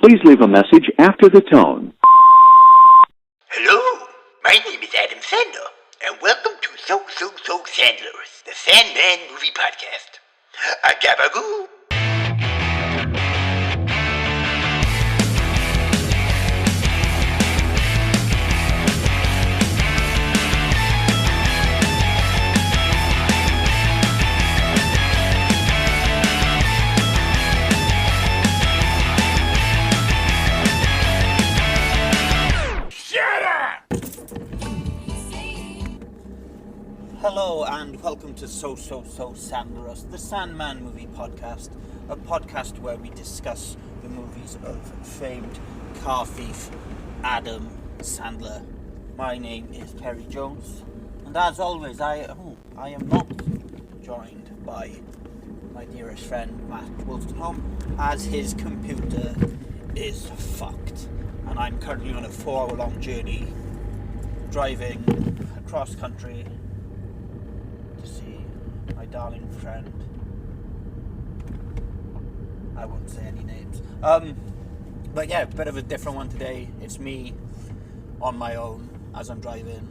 Please leave a message after the tone. Hello, my name is Adam Sandler, and welcome to So Sandlerous, the Sandman movie podcast. Agabagoo! Hello and welcome to So Sandlerous, the Sandman movie podcast, a podcast where we discuss the movies of famed car thief Adam Sandler. My name is Perry Jones, and as always, I am not joined by my dearest friend Matt Wolstenholme, as his computer is fucked, and I'm currently on a 4-hour-long journey driving across country to see my darling friend. I won't say any names. But yeah, a bit of a different one today. It's me on my own as I'm driving.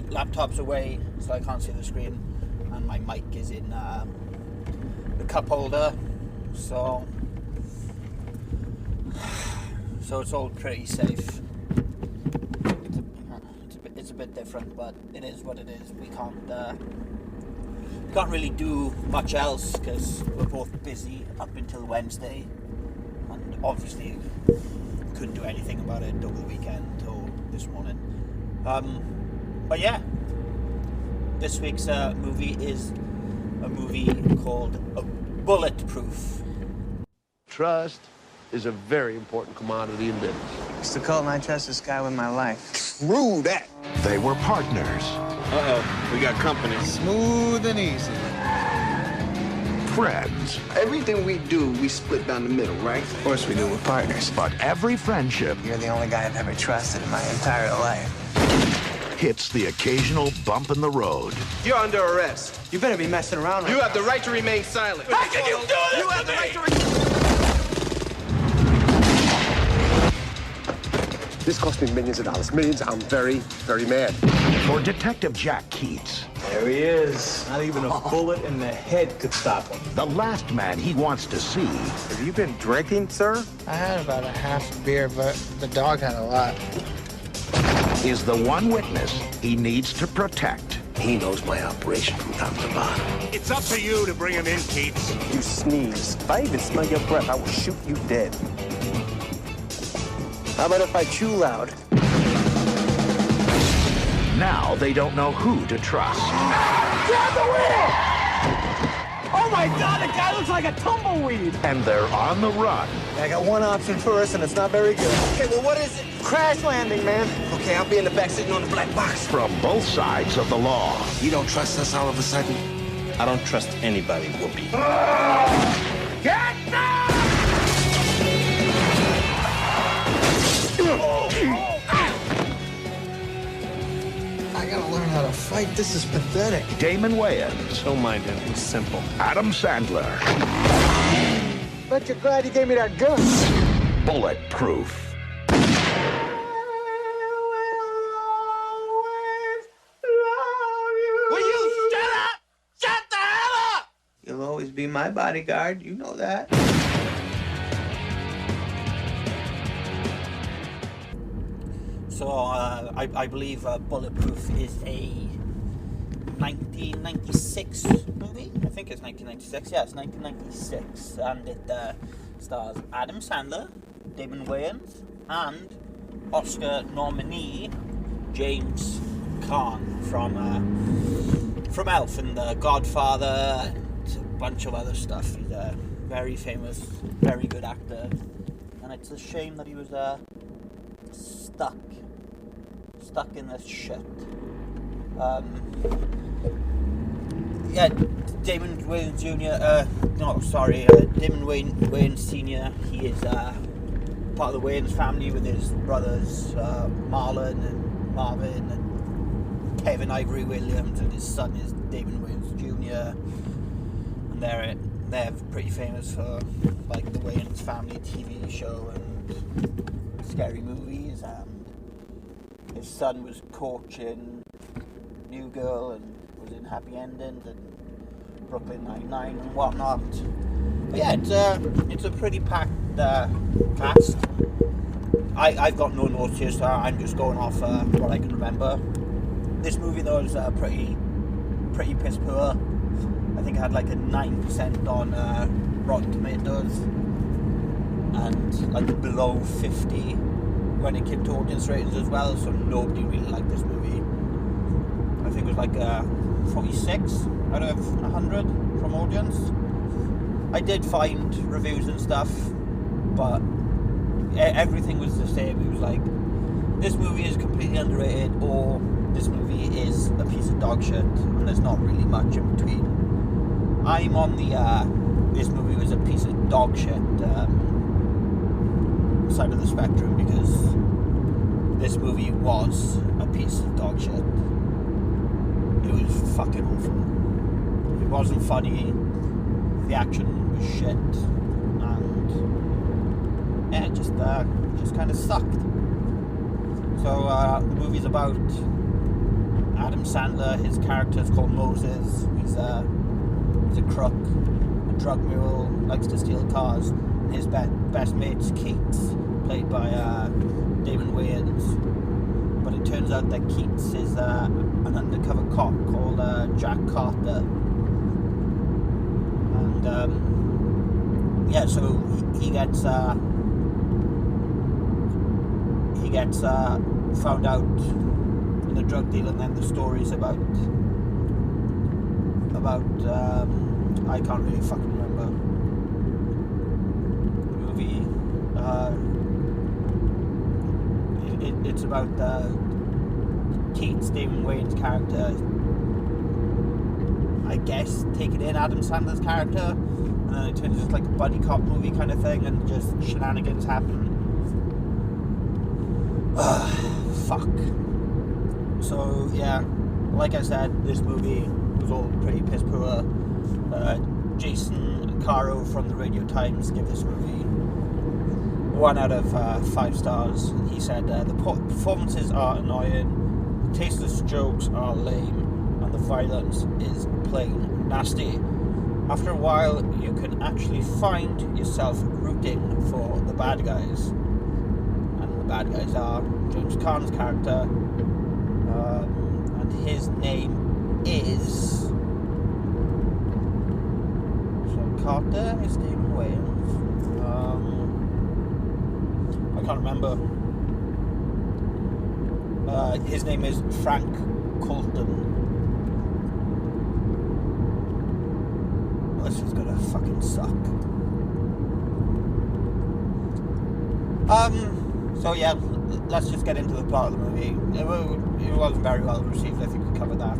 Laptop's away, so I can't see the screen, and my mic is in the cup holder. So it's all pretty safe. It's a bit different, but it is what it is. We can't really do much else because we're both busy up until Wednesday, and obviously couldn't do anything about it over the weekend till this morning. But yeah, this week's movie is a movie called Bulletproof. Trust is a very important commodity in business. It's the cult, and I trust this guy with my life. Screw that. They were partners. Uh-oh, we got company. Smooth and easy. Friends. Everything we do, we split down the middle, right? Of course we do. We're partners. But every friendship You're the only guy I've ever trusted in my entire life. hits the occasional bump in the road. You're under arrest. You better be messing around. You have the right to remain silent. How can you do this You have to the me? right to This cost me millions of dollars. Millions. I'm very, very mad. For Detective Jack Keats, There he is. Not even a bullet in the head could stop him. the last man he wants to see Have you been drinking, sir? I had about a half a beer, but the dog had a lot. is the one witness he needs to protect. He knows my operation from top to bottom. It's up to you to bring him in, Keats. You sneeze. If I even smell your breath, I will shoot you dead. How about if I chew loud? Now they don't know who to trust. Grab the wheel! Oh my God, the guy looks like a tumbleweed. And they're on the run. I got one option first, and it's not very good. Okay, well, what is it? Crash landing, man. Okay, I'll be in the back sitting on the black box. From both sides of the law. You don't trust us all of a sudden? I don't trust anybody, Whoopi. I gotta learn how to fight. This is pathetic. Damon Wayans, Don't mind him. He's simple. Adam Sandler, Bet you're glad you gave me that gun. Bulletproof. Will you shut up? Shut the hell up! You'll always be my bodyguard. You know that. So I believe Bulletproof is a 1996 movie. I think it's 1996. Yeah, it's 1996, and it stars Adam Sandler, Damon Wayans, and Oscar nominee James Caan from Elf and The Godfather and a bunch of other stuff. He's a very famous, very good actor, and it's a shame that he was stuck in this shit. Damon Wayans Jr. Damon Wayans Sr. He is part of the Wayans family with his brothers Marlon and Marvin and Kevin Ivory Williams, and his son is Damon Wayans Jr. And they're pretty famous for like the Wayans Family TV show and scary movies, and his son was coaching New Girl and was in Happy Endings and Brooklyn Nine-Nine and whatnot. But yeah, it's a pretty packed cast. I've got no notes here, so I'm just going off what I can remember. This movie though is pretty piss poor. I think it had like a 9% on Rotten Tomatoes and like below 50 when it came to audience ratings as well, so nobody really liked this movie. I think it was like 46 out of 100 from audience. I did find reviews and stuff, but everything was the same. It was like, this movie is completely underrated, or this movie is a piece of dog shit, and there's not really much in between. I'm on the this movie was a piece of dog shit side of the spectrum, because this movie was a piece of dog shit. It was fucking awful. It wasn't funny. The action was shit, and yeah, it just kind of sucked. So the movie's about Adam Sandler. His character is called Moses. He's a crook, a drug mule, likes to steal cars. And his best mate's Keats, played by Damon Wayans. But it turns out that Keats is an undercover cop called Jack Carter. And yeah, so he gets found out in a drug deal, and then the stories about I can't really fucking remember the movie. It's about Keats, Damon Wayans' character, I guess, taking in Adam Sandler's character, and then it turns into like a buddy cop movie kind of thing, and just shenanigans happen. Fuck. So yeah, like I said, this movie was all pretty piss poor. Jason Caro from the Radio Times gave this movie 1 out of 5 stars. He said the performances are annoying, the tasteless jokes are lame, and the violence is plain nasty. After a while, you can actually find yourself rooting for the bad guys. And the bad guys are James Caan's character, and his name is... Carter, his name Wayans. I can't remember. His name is Frank Colton. This is gonna fucking suck. So yeah, let's just get into the plot of the movie. It wasn't very well received. I think we covered that.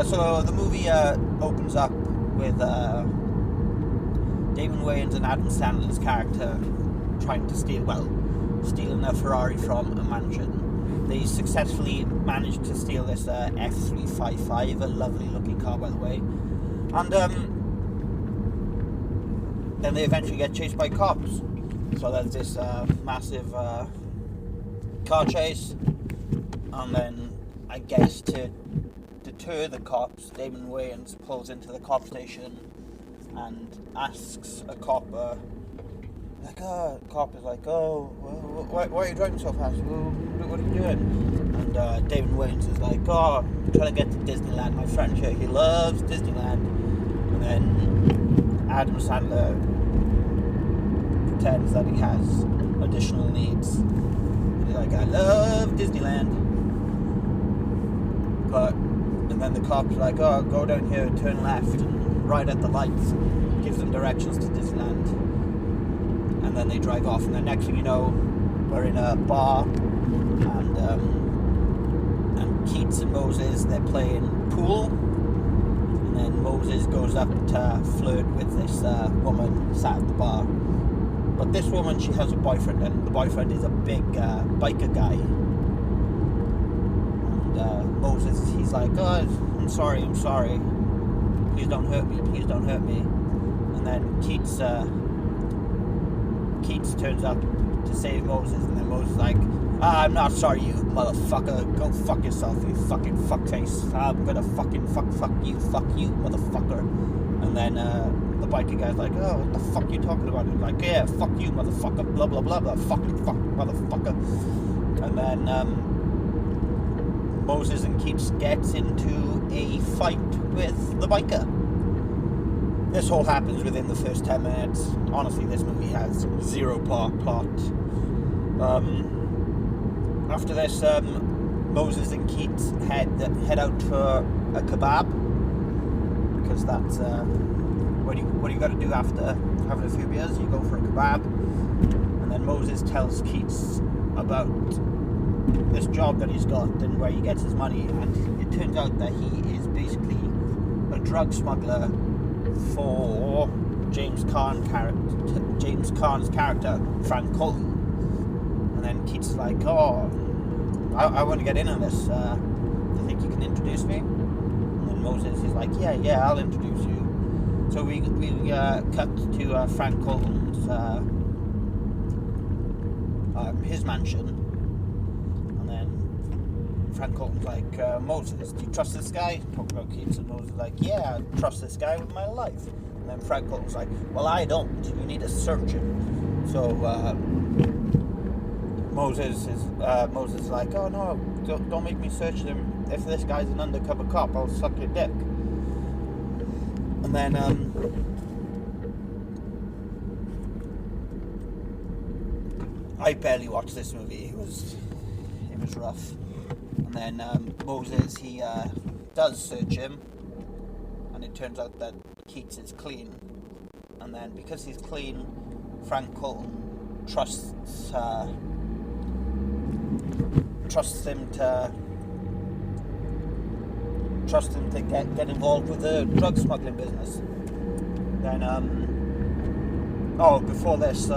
So the movie opens up with Damon Wayans and Adam Sandler's character trying to stealing a Ferrari from a mansion. They successfully managed to steal this F355, a lovely looking car by the way, and then they eventually get chased by cops. So there's this massive car chase, and then I guess to deter the cops, Damon Wayans pulls into the cop station and asks a cop, cop is like, oh, well, why are you driving so fast? Well, what are you doing? And Damon Wayans is like, oh, I'm trying to get to Disneyland. My friend here, he loves Disneyland. And then Adam Sandler pretends that he has additional needs. And he's like, I love Disneyland. And then the cop's like, oh, go down here, turn left, and right at the lights, gives them directions to Disneyland. And then they drive off, and the next thing you know, we're in a bar, and Keats and Moses, they're playing pool, and then Moses goes up to flirt with this woman sat at the bar. But this woman, she has a boyfriend, and the boyfriend is a big biker guy. And Moses, he's like, oh, I'm sorry, please don't hurt me. And then Keats turns up to save Moses, and then Moses is like, I'm not sorry, you motherfucker. Go fuck yourself, you fucking fuckface. I'm gonna fucking fuck you, motherfucker. And then the biker guy's like, oh, what the fuck you talking about? He's like, yeah, fuck you, motherfucker, blah, blah, blah, blah, fuck, motherfucker. And then Moses and Keats gets into a fight with the biker. This all happens within the first 10 minutes. Honestly, this movie has zero plot. After this, Moses and Keats head out for a kebab, because that's what you got to do after having a few beers. You go for a kebab, and then Moses tells Keats about this job that he's got and where he gets his money, and it turns out that he is basically a drug smuggler for James Caan's character, Frank Colton. And then Keats is like, oh, I want to get in on this. Do you think you can introduce me? And then Moses is like, yeah, I'll introduce you. So we cut to Frank Colton's his mansion. And then Frank Colton's like, Moses, do you trust this guy? Talk about Keats, and Moses is like, yeah, I trust this guy with my life. And then Frank Colton's like, well, I don't. You need to search him. So Moses is like, oh no, don't make me search him. If this guy's an undercover cop, I'll suck your dick. And then I barely watched this movie. It was rough. And then Moses, he does search him, and it turns out that Keats is clean. And then because he's clean, Frank Colton trusts him to get involved with the drug smuggling business. Then before this,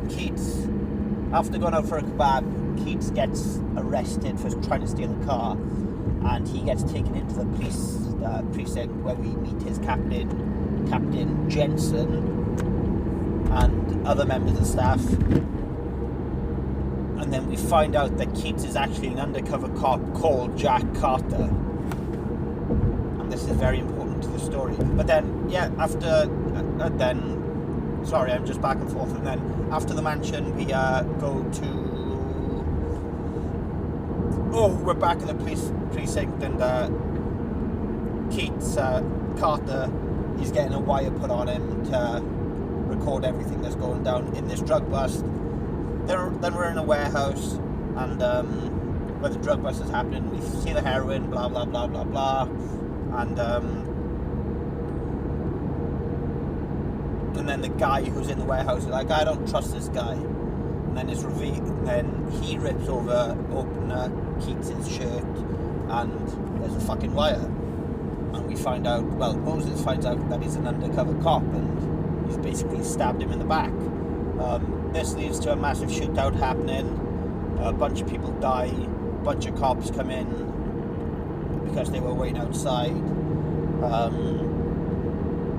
Keats, after going out for a kebab, Keats gets arrested for trying to steal a car, and he gets taken into the police precinct where we meet his Captain Jensen, and other members of staff. And then we find out that Keats is actually an undercover cop called Jack Carter. And this is very important to the story. But then, sorry, I'm just back and forth. And then after the mansion, we go to... we're back in the police precinct, and Keats, Carter, he's getting a wire put on him to record everything that's going down in this drug bust. Then we're in a warehouse, and where the drug bust is happening. We see the heroin, blah blah blah blah blah, and then the guy who's in the warehouse is like, I don't trust this guy. And then it's revealed. Then he rips open Keats's shirt, and there's a fucking wire. And we find out. Well, Moses finds out that he's an undercover cop, and he's basically stabbed him in the back. This leads to a massive shootout happening. A bunch of people die. A bunch of cops come in because they were waiting outside.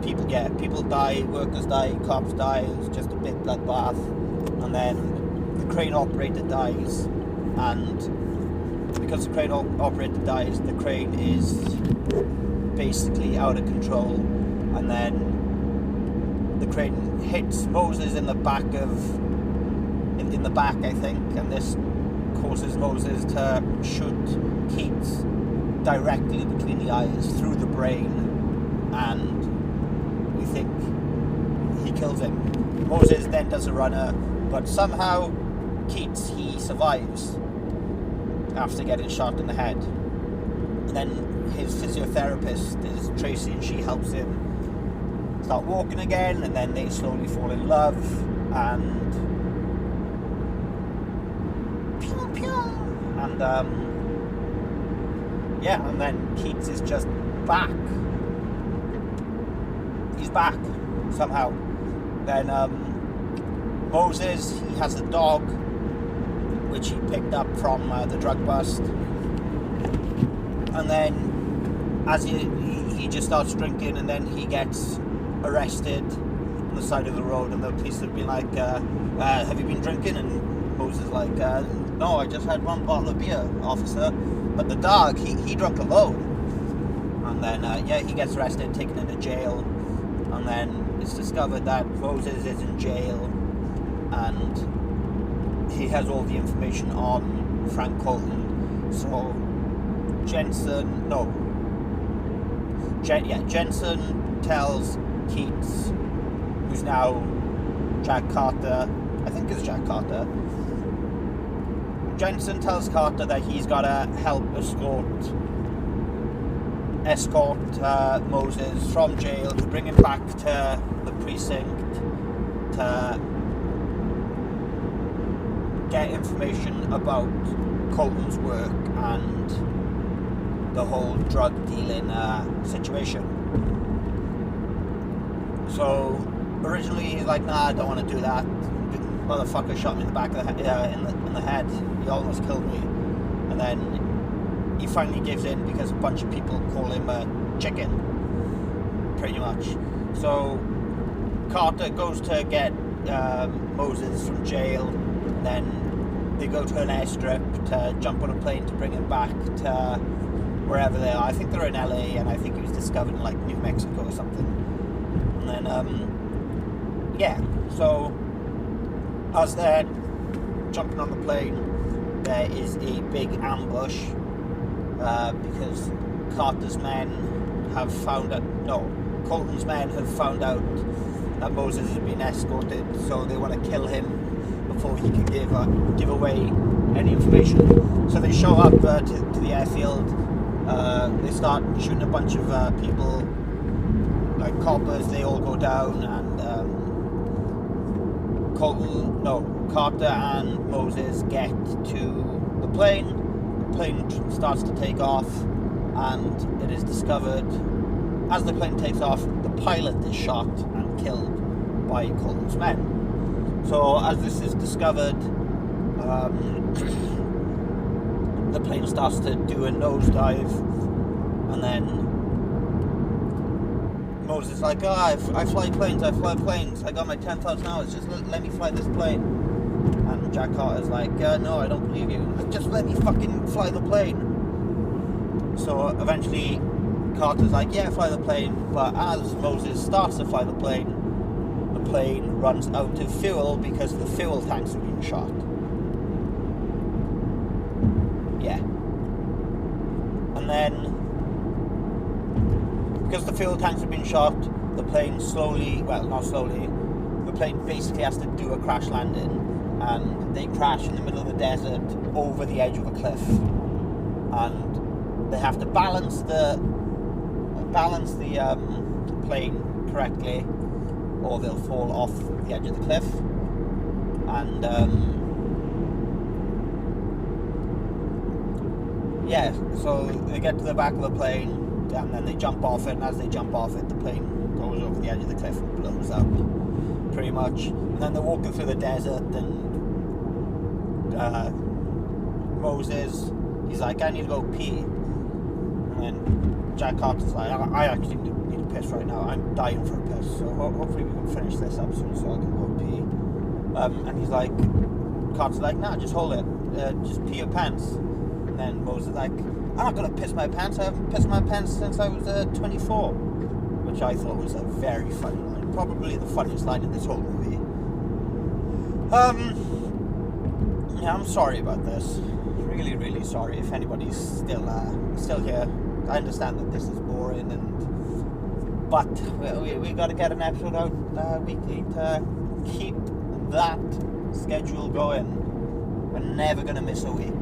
People die, workers die, cops die. It's just a big bloodbath. And then the crane operator dies. And because the crane operator dies, the crane is basically out of control. And then the crane hits Moses in the back, I think, and this causes Moses to shoot Keats directly between the eyes, through the brain, and we think he kills him. Moses then does a runner, but somehow Keats, he survives after getting shot in the head. And then his physiotherapist is Tracy, and she helps him start walking again, and then they slowly fall in love, and and then Keats is just back. He's back somehow. Then Moses, he has a dog which he picked up from the drug bust, and then as he just starts drinking, and then he gets arrested on the side of the road, and the police have been like, have you been drinking? And Moses is like, no, I just had one bottle of beer, officer. But the dog, he drunk alone. And then, he gets arrested, taken into jail, and then it's discovered that Moses is in jail, and he has all the information on Frank Colton. So Jensen tells Keats, who's now Jack Carter, I think it's Jack Carter. Jensen tells Carter that he's got to help escort Moses from jail to bring him back to the precinct to get information about Colton's work and the whole drug dealing situation. So originally he's like, nah, I don't want to do that. Motherfucker shot me in the back of the in the head. He almost killed me. And then he finally gives in because a bunch of people call him a chicken, pretty much. So Carter goes to get Moses from jail, and then they go to an airstrip to jump on a plane to bring him back to wherever they are. I think they're in LA, and I think he was discovered in like New Mexico or something. And then so as they're jumping on the plane, there is a big ambush because Colton's men have found out that Moses has been escorted, so they want to kill him before he can give away any information. So they show up to the airfield. They start shooting a bunch of people, like coppers. They all go down, and Carter and Moses get to the plane. The plane starts to take off, and it is discovered as the plane takes off, the pilot is shot and killed by Colton's men. So as this is discovered, the plane starts to do a nosedive, and then Moses is like, I fly planes, I got my 10,000 hours, just let me fly this plane. And Jack Carter's like, no, I don't believe you, just let me fucking fly the plane. So eventually Carter's like, yeah, fly the plane, but as Moses starts to fly the plane runs out of fuel because the fuel tanks have been shot. Yeah. And then, because the fuel tanks have been shot, the plane the plane basically has to do a crash landing, and they crash in the middle of the desert over the edge of a cliff, and they have to balance the plane correctly, or they'll fall off the edge of the cliff. And so they get to the back of the plane, and then they jump off it, and as they jump off it, the plane goes over the edge of the cliff and blows up, pretty much. And then they're walking through the desert, and Moses, he's like, I need to go pee. And then Jack Carter's like, I actually need to piss right now. I'm dying for a piss. So hopefully we can finish this up soon so I can go pee. And he's like, Carter's like, nah, just hold it. Just pee your pants. And then Moses is like, I'm not going to piss my pants. I haven't pissed my pants since I was 24. Which I thought was a very funny line. Probably the funniest line in this whole movie. I'm sorry about this. Really, really sorry if anybody's still here. I understand that this is boring, but we got to get an episode out weekly to keep that schedule going. We're never going to miss a week.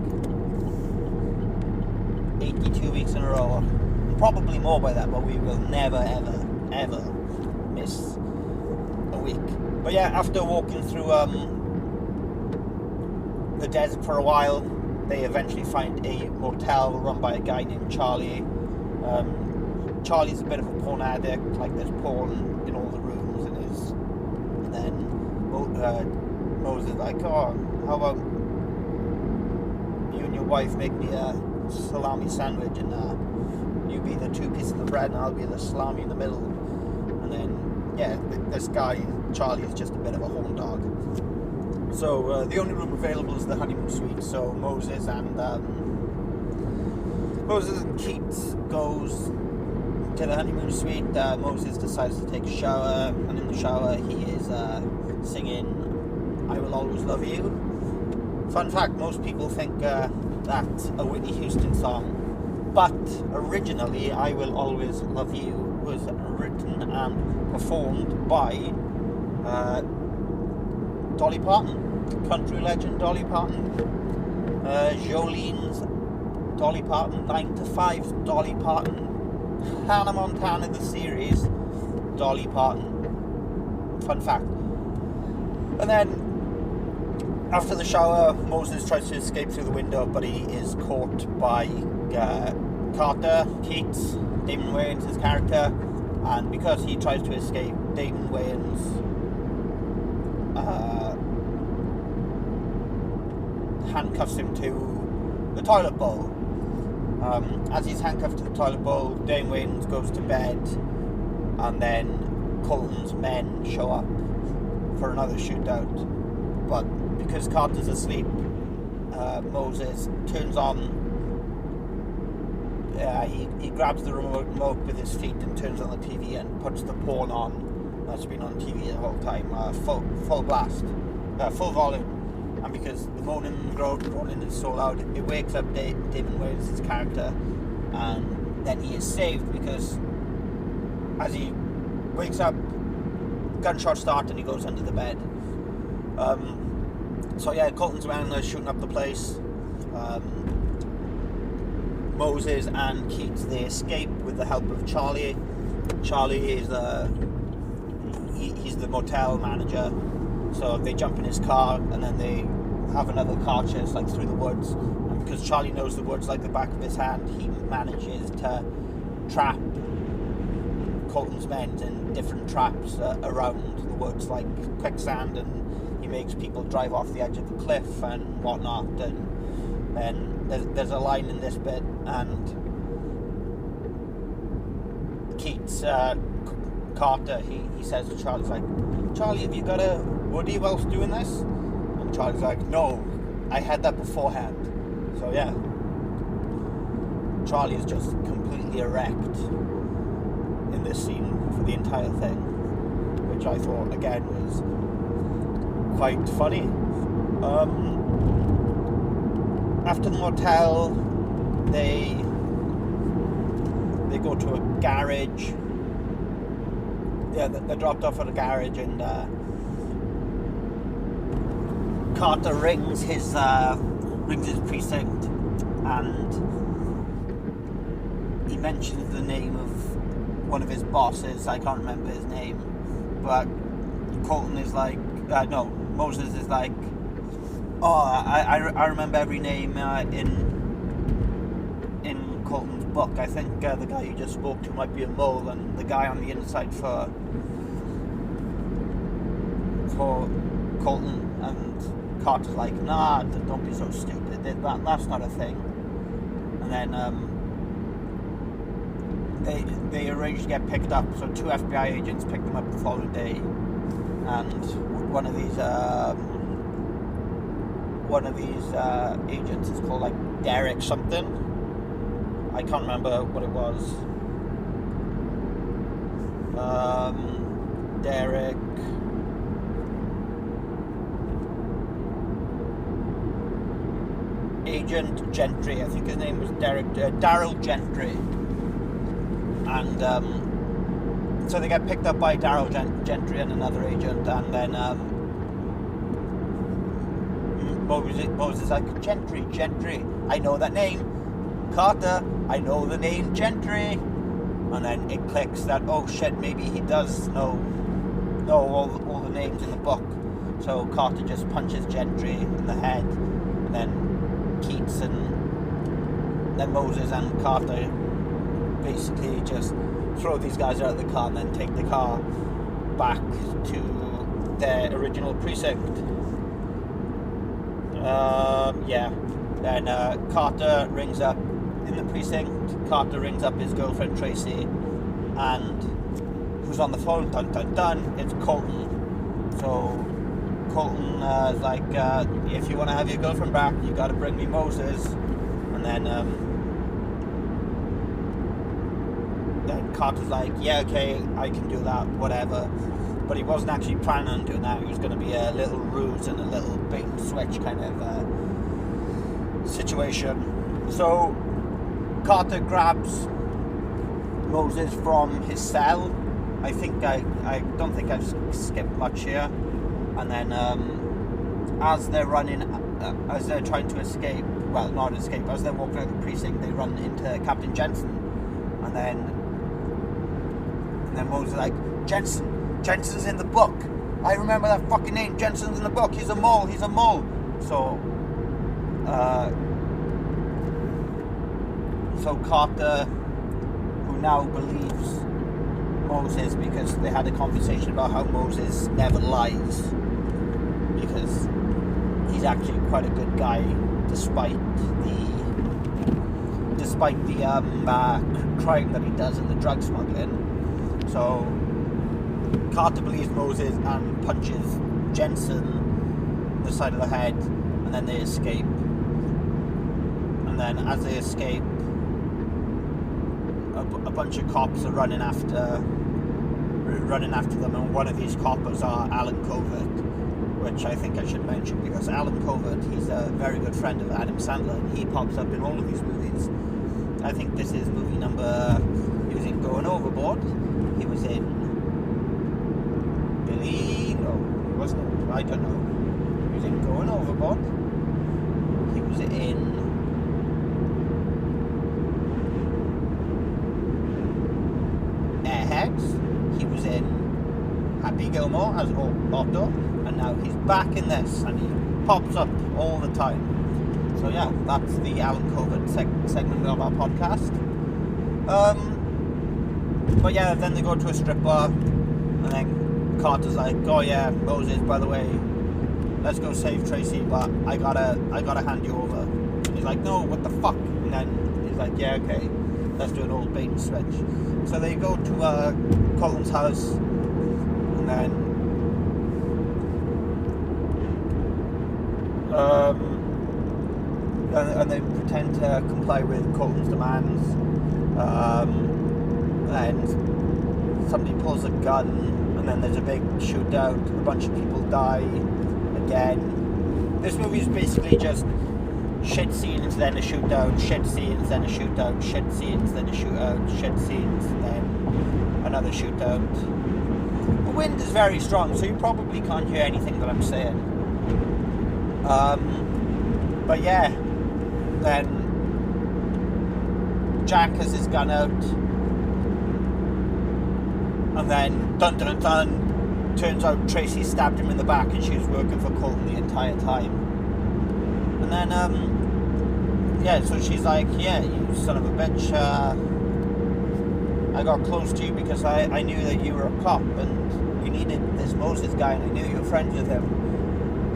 82 weeks in a row. Probably more by that, but we will never, ever, ever miss a week. But yeah, after walking through the desert for a while, they eventually find a motel run by a guy named Charlie. Charlie's a bit of a porn addict, like there's porn in all the rooms in his. And then Moses is like, oh, how about you and your wife make me a salami sandwich and you be the two pieces of bread and I'll be the salami in the middle. And then, yeah, this guy, Charlie, is just a bit of a horn dog. So the only room available is the honeymoon suite. So Moses and Keats goes to the honeymoon suite. Moses decides to take a shower, and in the shower he is singing "I Will Always Love You." Fun fact: most people think that's a Whitney Houston song, but originally "I Will Always Love You" was written and performed by Dolly Parton, country legend Dolly Parton, Jolene's Dolly Parton, 9 to 5 Dolly Parton, Hannah Montana the series Dolly Parton. Fun fact. And then after the shower, Moses tries to escape through the window, but he is caught by Carter, Keats, Damon Wayans' character, and because he tries to escape, Damon Wayans handcuffs him to the toilet bowl. As he's handcuffed to the toilet bowl, Damon Wayans goes to bed, and then Colton's men show up for another shootout. But because Carter's asleep, Moses turns on. He grabs the remote with his feet and turns on the TV and puts the porn on. That's been on TV the whole time, full blast, full volume. And because the moaning and groaning is so loud, it wakes up Damon Wayans' character, and then he is saved because as he wakes up, gunshots start and he goes under the bed. So yeah, Colton's men are shooting up the place. Moses and Keats, they escape with the help of Charlie. Charlie is he's the motel manager. So they jump in his car and then they have another car chase like through the woods. And because Charlie knows the woods like the back of his hand, he manages to trap Colton's men in different traps around the woods, like quicksand, and he makes people drive off the edge of the cliff and whatnot. And then there's a line in this bit, and Keats, Carter, he says to Charlie, like, "Charlie, have you got a Woody whilst doing this?" And Charlie's like, "No, I had that beforehand." So yeah, Charlie is just completely erect in this scene for the entire thing, which I thought again was quite funny. After the motel, they go to a garage. Yeah, they're dropped off at a garage, and Carter rings his precinct, and he mentions the name of one of his bosses. I can't remember his name, but Colton is like, Moses is like, "Oh, I remember every name in Colton's book. I think the guy you just spoke to might be a mole, and the guy on the inside for Colton." And Carter's like, "Nah, don't be so stupid. That's not a thing." And then they arrange to get picked up. So 2 FBI agents pick them up the following day, and one of these agents is called like Derek something. I can't remember what it was. Derek. Agent Gentry, I think his name was Daryl Gentry. And so they get picked up by Daryl Gentry and another agent, and then Moses is like, Gentry, I know that name. Carter, I know the name Gentry. And then it clicks that, oh shit, maybe he does know all the names in the book. So Carter just punches Gentry in the head, and then Keats and then Moses and Carter basically just throw these guys out of the car and then take the car back to their original precinct. Then Carter rings up in the precinct, Carter rings up his girlfriend Tracy, and who's on the phone? Dun dun dun. It's Colton. So Colton is like, if you want to have your girlfriend back, you got to bring me Moses. And then Carter's like, yeah, okay, I can do that, whatever. But he wasn't actually planning on doing that. It was going to be a little ruse and a little bait and switch kind of situation. So Carter grabs Moses from his cell. I don't think I've skipped much here. And then as they're trying to escape, well, not escape, as they're walking out of the precinct, they run into Captain Jensen. And then Moses is like, Jensen's in the book. I remember that fucking name. Jensen's in the book. He's a mole. So Carter, who now believes Moses because they had a conversation about how Moses never lies, because he's actually quite a good guy despite the crime that he does in the drug smuggling. So Carter believes Moses and punches Jensen in the side of the head, and then they escape. And then as they escape, a bunch of cops are running after them, and one of these coppers are Alan Covert, which I think I should mention because Alan Covert, he's a very good friend of Adam Sandler, and he pops up in all of these movies. I think this is movie number, he was in Going Overboard, he was in Billy, no, wasn't it? I don't know. He was in Going Overboard, he was in he was in Happy Gilmore as Otto, and now he's back in this, and he pops up all the time. So yeah, that's the Alan Covert segment of our podcast. But yeah, then they go to a strip bar, and then Carter's like, oh yeah, Moses, by the way, let's go save Tracy, but I gotta hand you over. And he's like, no, what the fuck? And then he's like, yeah, okay, let's do an old bait and switch. So they go to Colin's house, and then and they pretend to comply with Colin's demands, and somebody pulls a gun, and then there's a big shootout, a bunch of people die again. This movie is basically just shit scenes, then a shootout, shit scenes, then a shootout, shit scenes, then a shootout, shit scenes, then another shootout. The wind is very strong, so you probably can't hear anything that I'm saying. But yeah, then Jack has his gun out, and then dun dun dun, turns out Tracy stabbed him in the back and she was working for Colton the entire time. And then, so she's like, yeah, you son of a bitch, I got close to you because I knew that you were a cop and you needed this Moses guy, and I knew you were friends with him.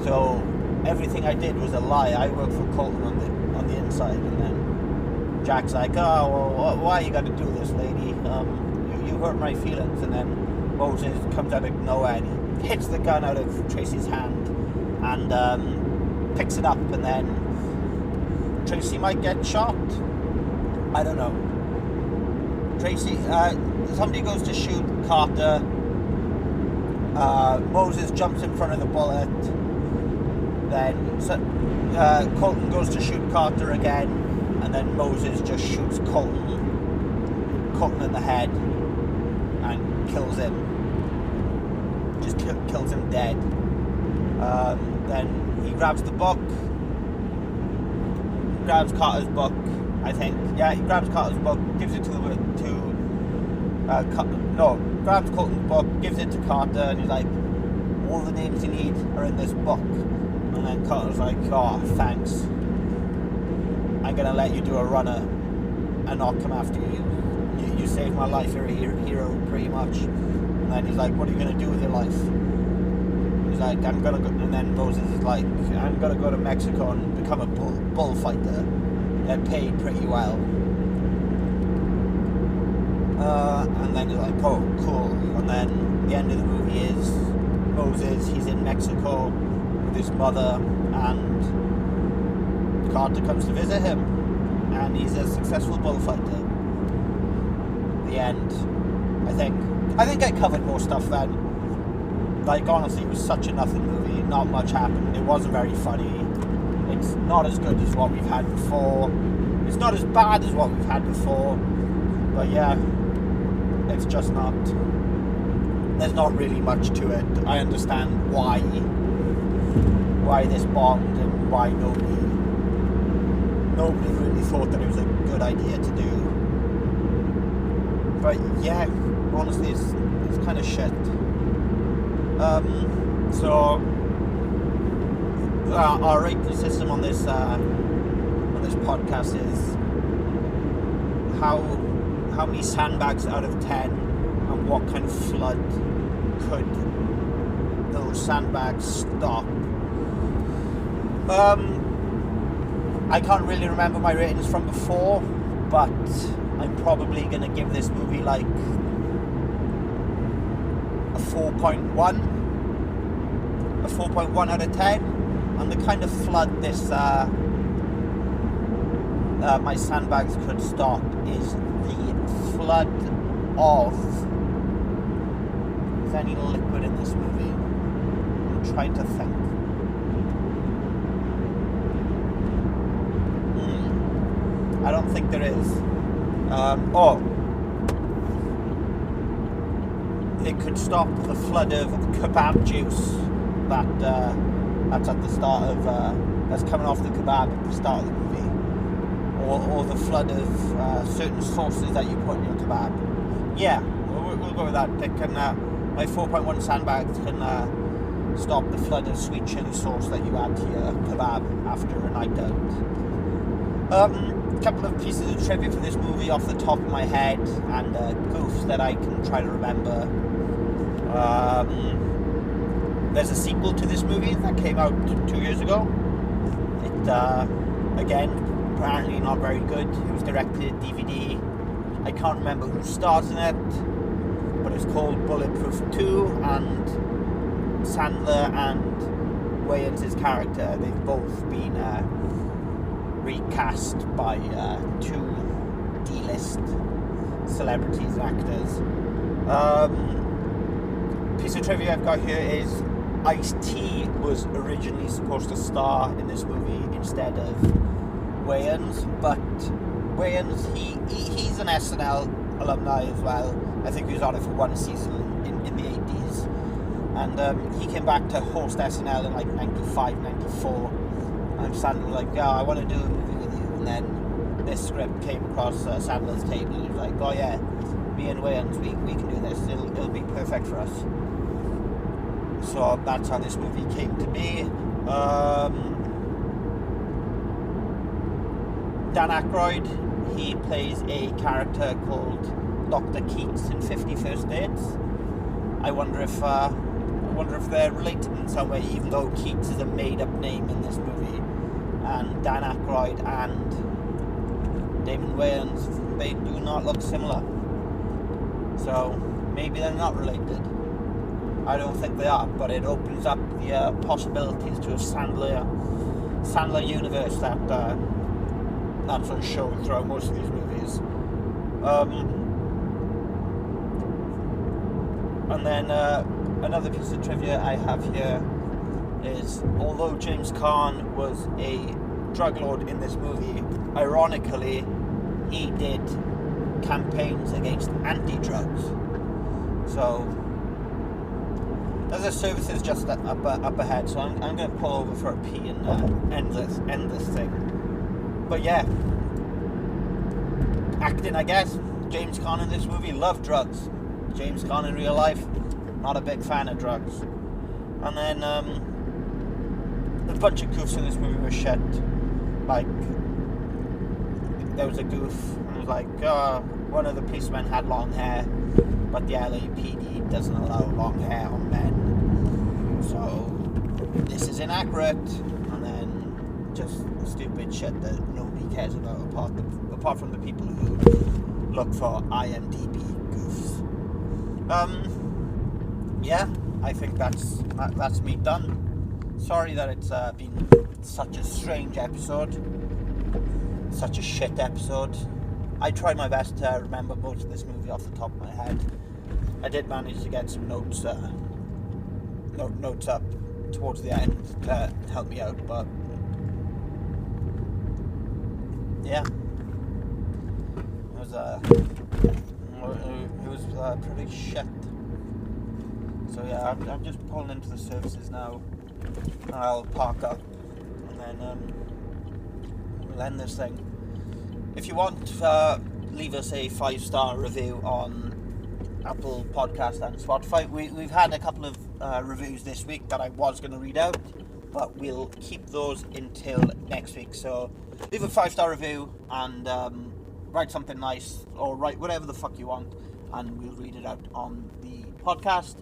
So everything I did was a lie. I worked for Colton on the inside. And then Jack's like, oh, well, why you got to do this, lady? You hurt my feelings. And then Moses comes out of nowhere and he hits the gun out of Tracy's hand and picks it up, and then Tracy might get shot. I don't know. Tracy, somebody goes to shoot Carter. Moses jumps in front of the bullet. Then Colton goes to shoot Carter again, and then Moses just shoots Colton in the head and kills him. Just kills him dead. Then he grabs the book, grabs Carter's book, I think. Yeah, he grabs Carter's book, gives it grabs Colton's book, gives it to Carter, and he's like, all the names you need are in this book. And then Carter's like, oh, thanks. I'm gonna let you do a runner and not come after you. You saved my life, you're a hero, pretty much. And then he's like, what are you gonna do with your life? He's like, I'm gonna go, and then Moses is like, I'm gonna go to Mexico and become a bullfighter. They're paid pretty well. And then you're like, oh, cool. And then the end of the movie is Moses, he's in Mexico with his mother, and Carter comes to visit him, and he's a successful bullfighter. The end. I think I covered more stuff then. Like, honestly, it was such a nothing movie. Not much happened. It wasn't very funny. It's not as good as what we've had before. It's not as bad as what we've had before. But yeah, it's just not. There's not really much to it. I understand why this bombed and why nobody really thought that it was a good idea to do. But yeah, honestly, it's kind of shit. So our rating system on this podcast is how many sandbags out of 10, and what kind of flood could those sandbags stop. I can't really remember my ratings from before, but I'm probably going to give this movie like a 4.1 out of 10, and the kind of flood this my sandbags could stop is the flood of... Is there any liquid in this movie? I'm trying to think. I don't think there is. It could stop the flood of kebab juice that's at the start of that's coming off the kebab at the start of the movie, or the flood of certain sauces that you put in your kebab. Yeah, we'll go with that. They can, my 4.1 sandbags can stop the flood of sweet chili sauce that you add to your kebab after a night out. A couple of pieces of trivia for this movie off the top of my head, and goofs that I can try to remember. There's a sequel to this movie that came out 2 years ago. It, again, apparently not very good. It was directed DVD. I can't remember who stars in it, but it's called Bulletproof 2, and Sandler and Wayans' character, they've both been recast by two D-list celebrities and actors. Piece of trivia I've got here is Ice-T was originally supposed to star in this movie instead of Wayans, but Wayans, he's an SNL alumni as well. I think he was on it for one season in the 80s, and he came back to host SNL in like 95, 94, and Sandler was like, yeah, I want to do a movie with you, and then this script came across Sandler's table, and he was like, oh yeah, me and Wayans, we can do this, it'll be perfect for us. So that's how this movie came to be. Dan Aykroyd, he plays a character called Dr. Keats in 50 First Dates. I wonder if they're related in some way, even though Keats is a made-up name in this movie. And Dan Aykroyd and Damon Wayans, they do not look similar. So maybe they're not related. I don't think they are, but it opens up the possibilities to a Sandler universe that's on show throughout most of these movies. And then another piece of trivia I have here is, although James Caan was a drug lord in this movie, ironically, he did campaigns against anti-drugs. So there's a services just up ahead, so I'm going to pull over for a pee and end this thing. But yeah, acting, I guess. James Caan in this movie loved drugs. James Caan in real life, not a big fan of drugs. And then a bunch of goofs in this movie were shit. Like, there was a goof, and it was like, one of the policemen had long hair, but the LAPD doesn't allow long hair on men. So this is inaccurate, and then just stupid shit that nobody cares about apart from the people who look for IMDb goofs. Yeah, I think that's me done. Sorry that it's been such a strange episode, such a shit episode. I tried my best to remember most of this movie off the top of my head. I did manage to get some notes up towards the end to help me out, but yeah, it was pretty shit. So yeah, I'm just pulling into the services now, and I'll park up, and then we'll end this thing. If you want, leave us a 5-star review on Apple Podcast and Spotify. We've had a couple of reviews this week that I was going to read out, but we'll keep those until next week. So leave a 5-star review and write something nice, or write whatever the fuck you want, and we'll read it out on the podcast.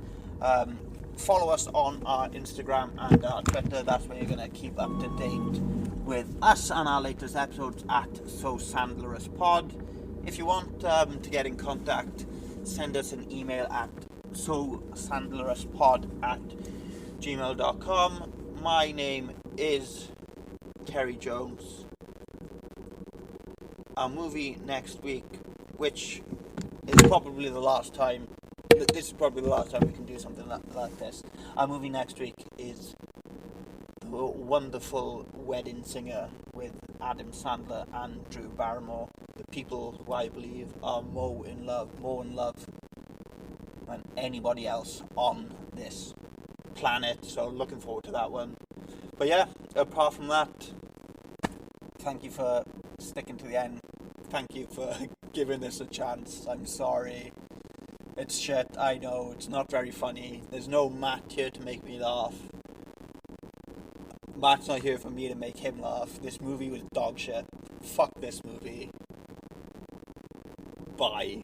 Follow us on our Instagram and our Twitter. That's where you're going to keep up to date with us and our latest episodes at Sandlerous Pod. If you want to get in contact, send us an email at sandlerouspod@gmail.com. My name is Terry Jones. Our movie next week, which is probably the last time, this is probably the last time we can do something like this. Our movie next week is The Wonderful Wedding Singer with Adam Sandler and Drew Barrymore. The people who I believe are more in love than anybody else on this planet. So looking forward to that one. But yeah, apart from that, thank you for sticking to the end. Thank you for giving this a chance. I'm sorry. It's shit, I know. It's not very funny. There's no Matt here to make me laugh. Matt's not here for me to make him laugh. This movie was dog shit. Fuck this movie. Bye.